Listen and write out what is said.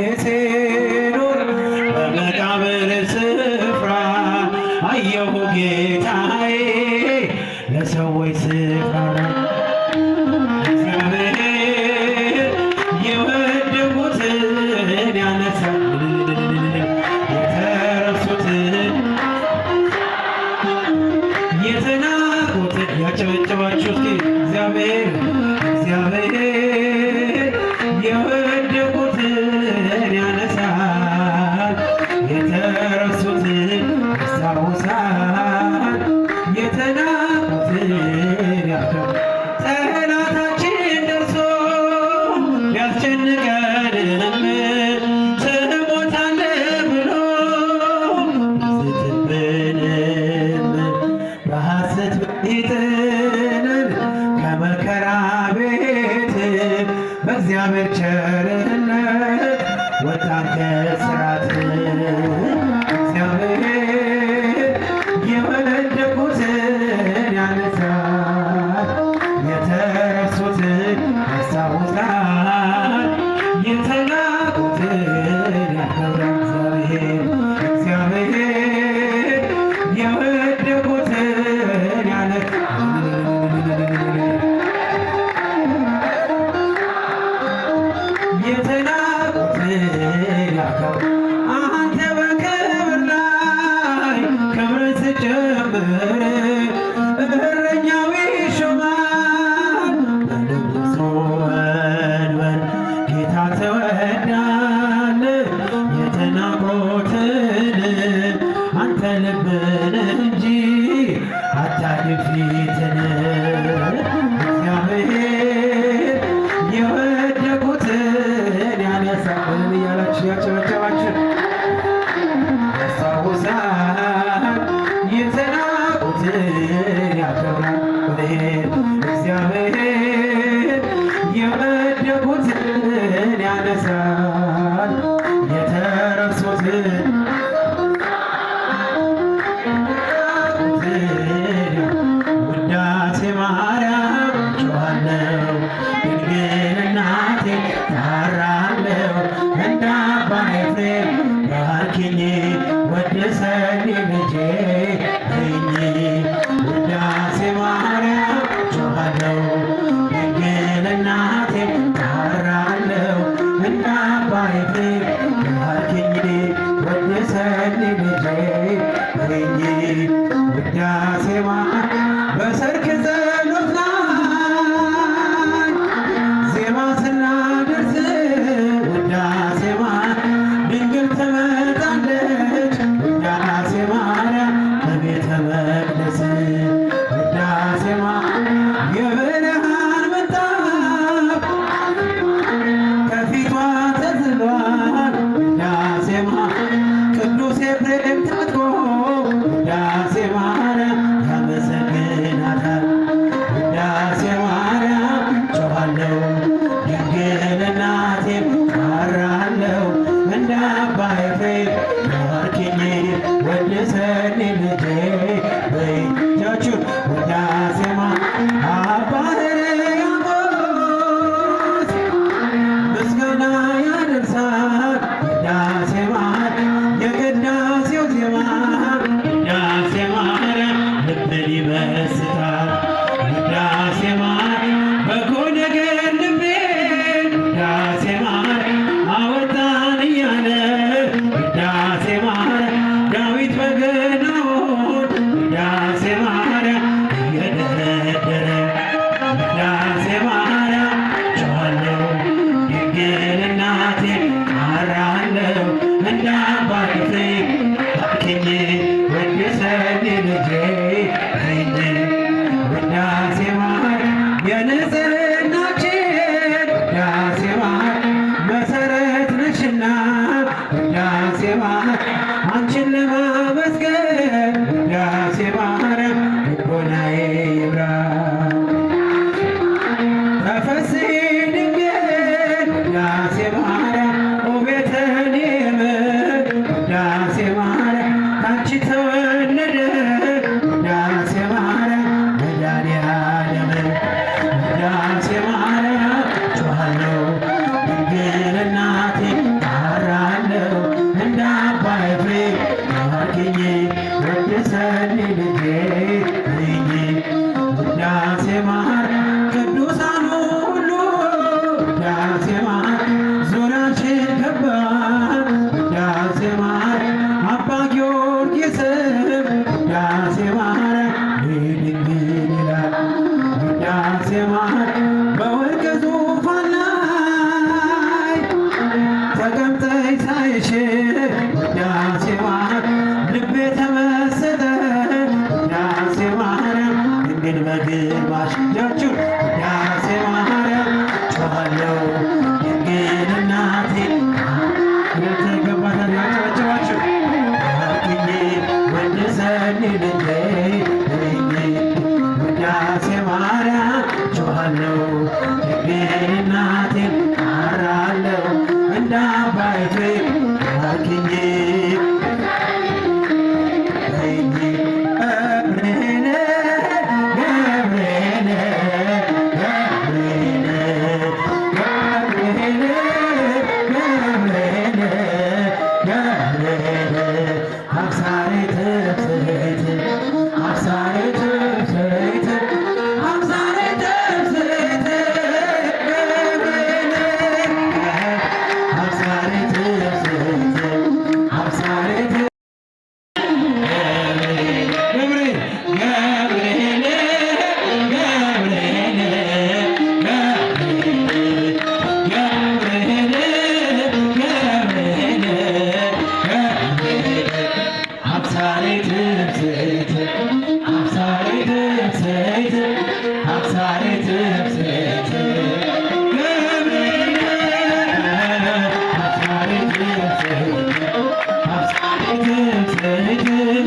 በጌርጌሴኖን በመቃብር ስፍራ አየሁ ጌታዬ ለሰዎች ስፍራ እግዚአብሔር የወደቁትን ያነሳል የተረሱትን የተናቁትን ያጨበጨባችሁ እስኪ እግዚአብሔር የወደቁትን ያነሳል የተረሱትን ያስታውሳል የተናቁትን ያከብራል። ጠላታችን ደርሶ ቢያስጨንቀንም ትሞታለህ ብሎ ቢዝትብንም በሐሰት ቢጥለን ከመከራ ቤት በእግዚአብሔር ቸርነት ወጣን ከእስራት። እግዚአብሔር የወደቁትን ያነሳል የተረሱትን ያስታውሳል የተናቁትን ያከብራል። እግዚአብሔር የወደቁትን ያነሳል የተናቁትን ያከብራል። አንተ በክብር ላይ ክብርን ስጨምር እረኛው ይሾማል በንጉሡ ወንበር ጌታ ትወዳለህ የተናቁትን አንተ ልብን እንጂ አታይም ፊትን። እግዚአብሔር የወደቁትን ያነሳል እያላችሁ ያጨበጨባችሁ ያስታውሳል የተናቁትን ያከብራል። እግዚአብሔር የወደቁትን ያነሳል የተረሱትን ውዳሴ ማርያም ጮኻለሁ ድንግል እናቴ ታራለሁ እንደ አባ ኤፍሬም ባርኪኝ ወድሰኝ ልጄ ነኝ። ውዳሴ ማርያም ጮኻለሁ ድንግል እናቴ ታራለሁ እንደ አባ ኤፍሬም ባርኪኝ ወድሰኝ ልጄ ነኝ። ውዳሴ ማርያም በሰርክ ጸሎት ላይ ዜማ ስናደርስ ውዳሴ ማርያም ዙሪያሽን ከባ ውዳሴ ማርያም አባ ጊዮርጊስም ውዳሴ ማርያም ድንግል ይላል ውዳሴ ማርያም በወርቅ ዙፋን ላይ ተቀምጠሽ ሳይሽ ውዳሴ ማርያም ልቤ ተመሰጠ ውዳሴ ማርያም ድንግል በግርማሽ እጃችሁ ውዳሴ ማርያም ጮኻለሁ ድንግል እናቴ የተገባታል ያጨበጨባችሁ አክኜ ወድሰኝ ልጄ ውዳሴ ማርያም ጮኻለሁ ድንግል እናቴ አራለሁ እንደ አባይ ኤፍሬም አክኜ Thank you.